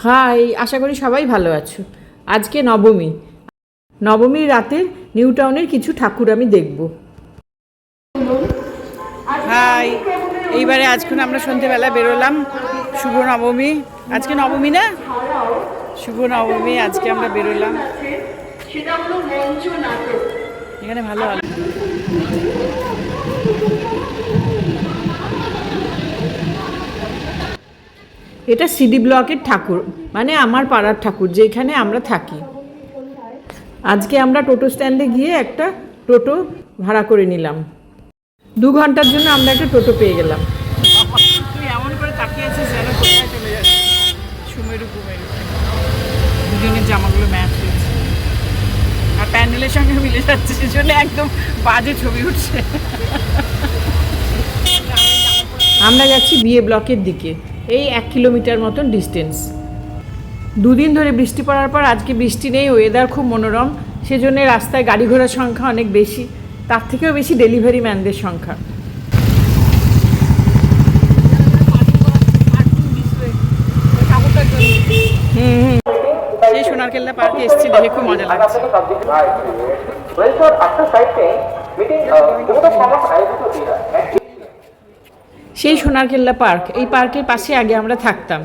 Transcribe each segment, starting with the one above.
High, আশা করি সবাই ভালো আছো। আজকে নবমী। নবমীর রাতে নিউ টাউনের কিছু ঠাকুর আমি দেখব। হাই, এইবারে আজকে আমরা সন্ধ্যেবেলা বেরোলাম। শুভ নবমী। আজকে নবমী না, শুভ নবমী। আজকে আমরা বেরোলাম। এখানে ভালো আলো। এটা সিডি ব্লকের ঠাকুর, মানে আমার পাড়ার ঠাকুর, যেখানে আমরা থাকি। আজকে আমরা টোটো স্ট্যান্ডে গিয়ে একটা টোটো ভাড়া করে নিলাম। 2 ঘন্টার জন্য আমরা একটা টোটো পেয়ে গেলাম। তুই এমন করে তাকিয়েছিস যেন কোথায় চলে যাচ্ছে। সুমেরু কুমেরু, দুজনের জামাগুলো ম্যাচ হয়েছে আর প্যান্ডেলের সঙ্গে মিলে যাচ্ছে, সেজন্য একদম বাজে ছবি উঠছে। আমরা যাচ্ছি বিয়ে ব্লকের দিকে। এই 1 কিলোমিটার মতন ডিস্টেন্স। 2 দিন ধরে বৃষ্টি পড়ার পর আজকে বৃষ্টি নেই, ওয়েদার খুব মনোরম, সেজন্য রাস্তায় গাড়ি ঘোড়ার সংখ্যা অনেক বেশি, তার থেকেও বেশি ডেলিভারি ম্যানদের সংখ্যা। সেই সোনারকেল্লা পার্কে এসেছি, দেখে খুব মজা লাগছে। সেই সোনারকেল্লা পার্ক, এই পার্কের পাশে আগে আমরা থাকতাম,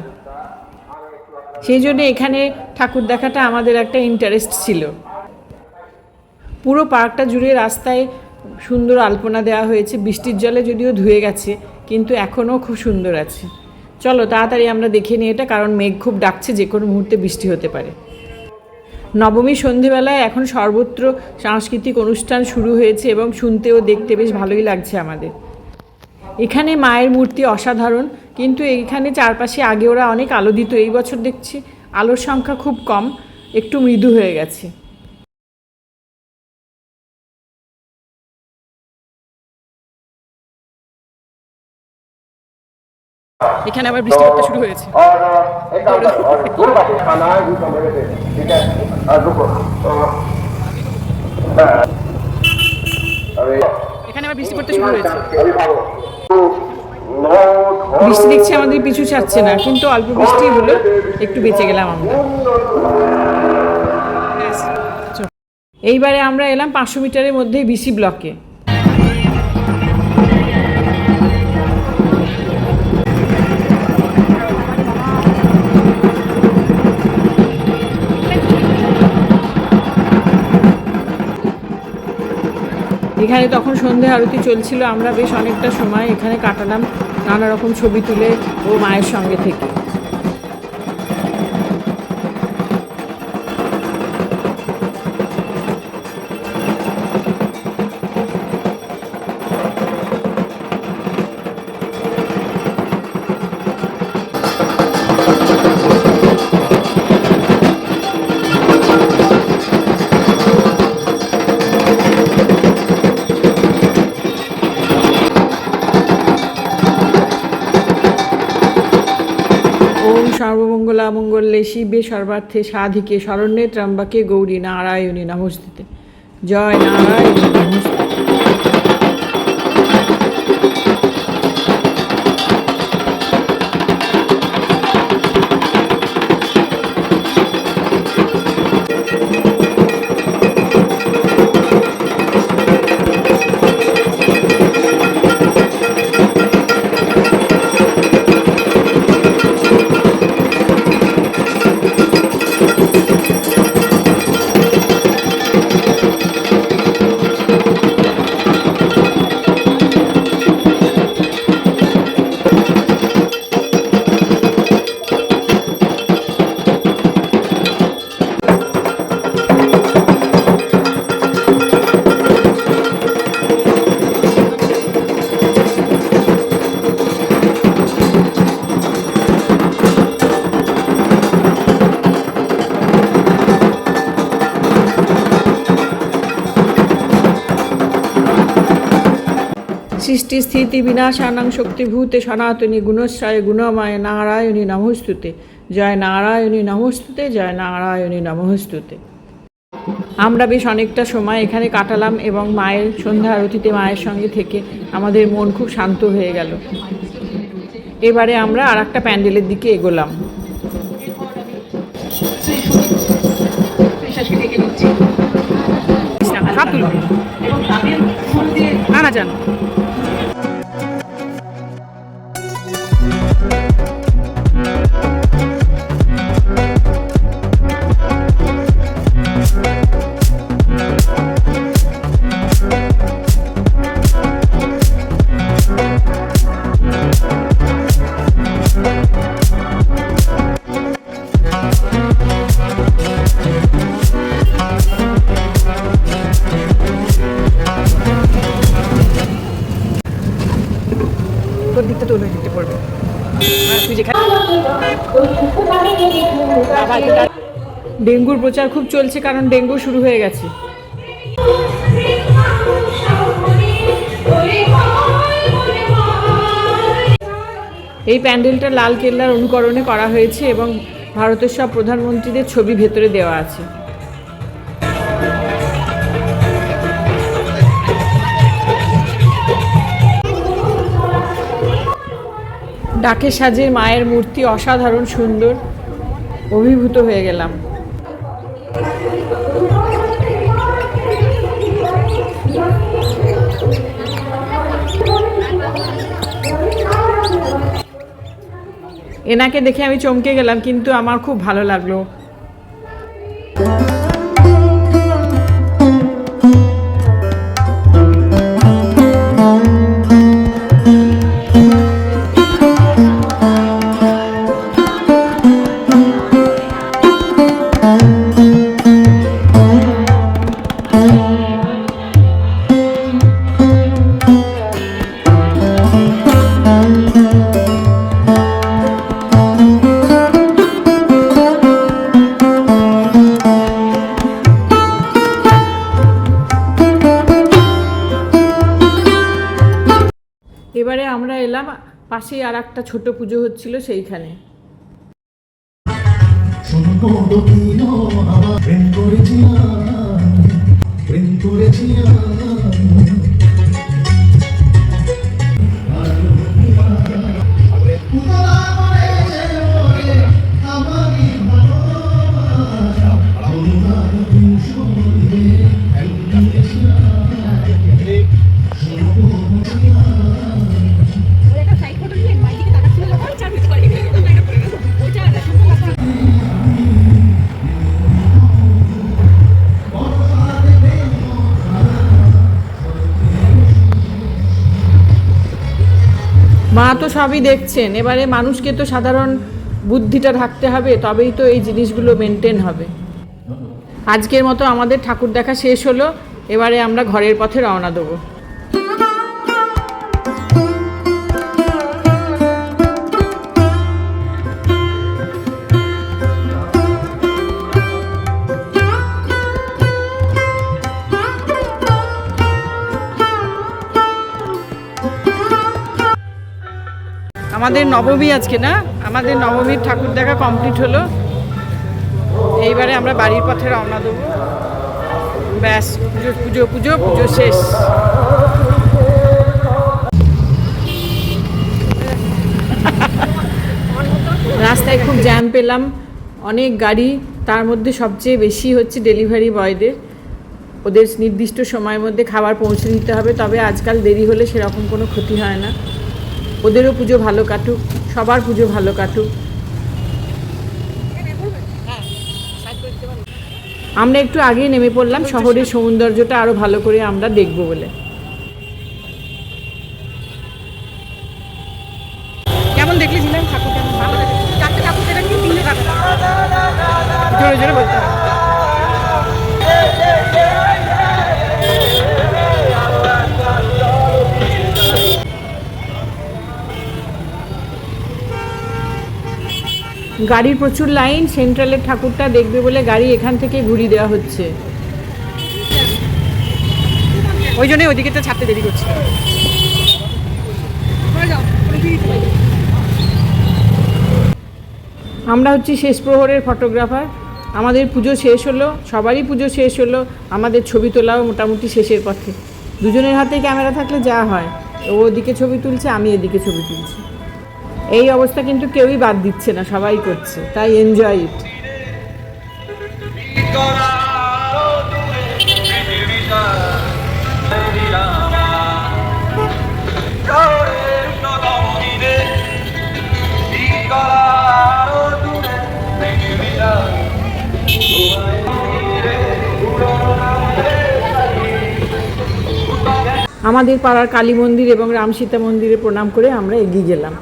সেই জন্য এখানে ঠাকুর দেখাটা আমাদের একটা ইন্টারেস্ট ছিল। পুরো পার্কটা জুড়ে রাস্তায় সুন্দর আলপনা দেওয়া হয়েছে, বৃষ্টির জলে যদিও ধুয়ে গেছে, কিন্তু এখনও খুব সুন্দর আছে। চলো তাড়াতাড়ি আমরা দেখে নিই এটা, কারণ মেঘ খুব ডাকছে, যে কোনো মুহূর্তে বৃষ্টি হতে পারে। নবমীর সন্ধেবেলায় এখন সর্বত্র সাংস্কৃতিক অনুষ্ঠান শুরু হয়েছে এবং শুনতে ও দেখতে বেশ ভালোই লাগছে আমাদের। এখানে মায়ের মূর্তি অসাধারণ, কিন্তু এইখানে চারপাশে আগে ওরা অনেক আলো দিত, এই বছর দেখছি আলোর সংখ্যা খুব কম, একটু মৃদু হয়ে গেছে। এখানে আবার বৃষ্টি পড়তে শুরু হয়েছে। এখানে আবার বৃষ্টি পড়তে শুরু হয়েছে। বৃষ্টি দেখছি আমাদের পিছু ছাড়ছে না, কিন্তু অল্প বৃষ্টি হলো, একটু বেঁচে গেলাম আমরা। এইবারে আমরা এলাম 500 মিটারের মধ্যেই বিসি ব্লকে। এখানে তখন সন্ধে আরতি চলছিল, আমরা বেশ অনেকটা সময় এখানে কাটালাম, নানা রকম ছবি তুলে ও মায়ের সঙ্গে থেকে। সর্বমঙ্গলামঙ্গলে শিবে সর্বার্থে সাধিকে শরণ্যে ত্র্যম্বকে গৌরী নারায়ণী নমস্তুতে। জয় নারায়ণী নমস্তুতে। সৃষ্টি স্থিতি বিনাশানাং শক্তিভূতে সনাতনী গুণশ্রয় গুণময় নারায়ণী নমস্তুতে। জয় নারায়ণী নমস্তুতে। জয় নারায়ণী নমস্তুতে। আমরা বেশ অনেকটা সময় এখানে কাটালাম এবং মায়ের সন্ধ্যা আরতিতে মায়ের সঙ্গে থেকে আমাদের মন খুব শান্ত হয়ে গেল। এবারে আমরা আর একটা প্যান্ডেলের দিকে এগোলাম। সব তুলবে না না জান। দিকটা তো ওই দিকটা পড়বে তুই যেখানে। ডেঙ্গুর প্রচার খুব চলছে, কারণ ডেঙ্গু শুরু হয়ে গেছে। এই প্যান্ডেলটা লাল কেল্লার অনুকরণে করা হয়েছে এবং ভারতের সব প্রধানমন্ত্রীদের ছবি ভেতরে দেওয়া আছে। ডাকে সাজের মায়ের মূর্তি অসাধারণ সুন্দর, অভিভূত হয়ে গেলাম। এনাকে দেখে আমি চমকে গেলাম, কিন্তু আমার খুব ভালো লাগলো। এবারে আমরা এলাম পাশেই আর একটা ছোট পুজো হচ্ছিল সেইখানে। মা তো সবই দেখছেন, এবারে মানুষকে তো সাধারণ বুদ্ধিটা থাকতে হবে, তবেই তো এই জিনিসগুলো মেনটেন হবে। আজকের মতো আমাদের ঠাকুর দেখা শেষ হলো, এবারে আমরা ঘরের পথে রওনা দেবো। আমাদের নবমী আজকে, না আমাদের নবমীর ঠাকুর দেখা কমপ্লিট হলো। এইবারে আমরা বাড়ির পথে রওনা দেবো। ব্যাস, পুজো পুজো পুজো পুজো শেষ। রাস্তায় খুব জ্যাম পেলাম, অনেক গাড়ি, তার মধ্যে সবচেয়ে বেশি হচ্ছে ডেলিভারি বয়দের। ওদের নির্দিষ্ট সময়ের মধ্যে খাবার পৌঁছে দিতে হবে, তবে আজকাল দেরি হলে সেরকম কোনো ক্ষতি হয় না। ওদেরও পুজো ভালো কাটুক, সবার পুজো ভালো কাটুক। আমরা একটু আগেই নেমে পড়লাম শহরের সৌন্দর্যটা আরো ভালো করে আমরা দেখব বলে। কেমন দেখলি ছিলেন ঠাকুর? কেমন? ভালো দেখেছি। চারটে ঠাকুর যেটা কি তিনটে ঠাকুর জোরে জোরে বলতে হবে। গাড়ির প্রচুর লাইন, সেন্ট্রালের ঠাকুরটা দেখবে বলে গাড়ি এখান থেকে ঘুরিয়ে দেওয়া হচ্ছে, ওই জন্যই ওইদিকে তো ছাড়তে দেরি করছে। আমরা হচ্ছি শেষ প্রহরের ফটোগ্রাফার। আমাদের পুজো শেষ হলো, সবারই পুজো শেষ হলো, আমাদের ছবি তোলাও মোটামুটি শেষের পথে। দুজনের হাতে ক্যামেরা থাকলে যা হয়, ও ওদিকে ছবি তুলছে, আমি এদিকে ছবি তুলছি। এই অবস্থা কিন্তু কেউই বাদ দিচ্ছে না, সবাই করছে, তাই এনজয় ইট। আমাদের পাড়ার কালী মন্দির এবং রামসীতা মন্দিরে প্রণাম করে আমরা এগিয়ে গেলাম।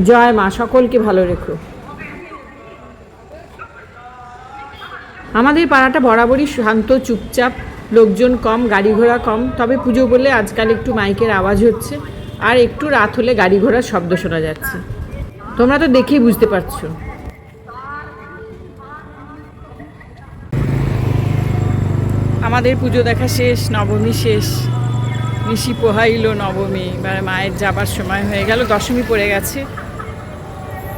জয় মা, সকলকে ভালো রেখো। আমাদের পাড়াটা বরাবরই শান্ত, চুপচাপ, লোকজন কম, গাড়ি ঘোড়া কম। তবে পুজো বলে আজকাল একটু মাইকের আওয়াজ হচ্ছে, আর একটু রাত হলে গাড়ি ঘোড়ার শব্দ শোনা যাচ্ছে। তোমরা তো দেখেই বুঝতে পারছো। আমাদের পুজো দেখা শেষ, নবমী শেষ, নিশি পোহাইল নবমী। এবার মায়ের যাবার সময় হয়ে গেল, দশমী পড়ে গেছে।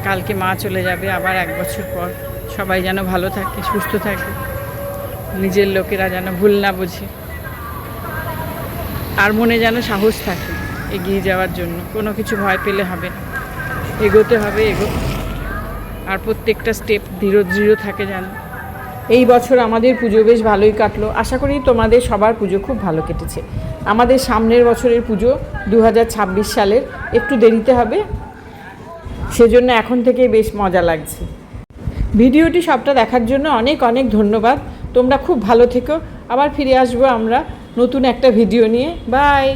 কালকে মা চলে যাবে আবার 1 বছর পর। সবাই যেন ভালো থাকে, সুস্থ থাকে, নিজের লোকেরা যেন ভুল না বোঝে, আর মনে যেন সাহস থাকে এগিয়ে যাওয়ার জন্য। কোনো কিছু ভয় পেলে হবে না, এগোতে হবে, আর প্রত্যেকটা স্টেপ দৃঢ় থাকে যেন। এই বছর আমাদের পুজো বেশ ভালোই কাটলো। আশা করি তোমাদের সবার পুজো খুব ভালো কেটেছে। আমাদের সামনের বছরের পুজো 2026 সালের, একটু দেরিতে হবে, সেজন্য এখন থেকেই বেশ মজা লাগছে। ভিডিওটি সবটা দেখার জন্য অনেক অনেক ধন্যবাদ। তোমরা খুব ভালো থেকো। আবার ফিরে আসবো আমরা নতুন একটা ভিডিও নিয়ে। বাই।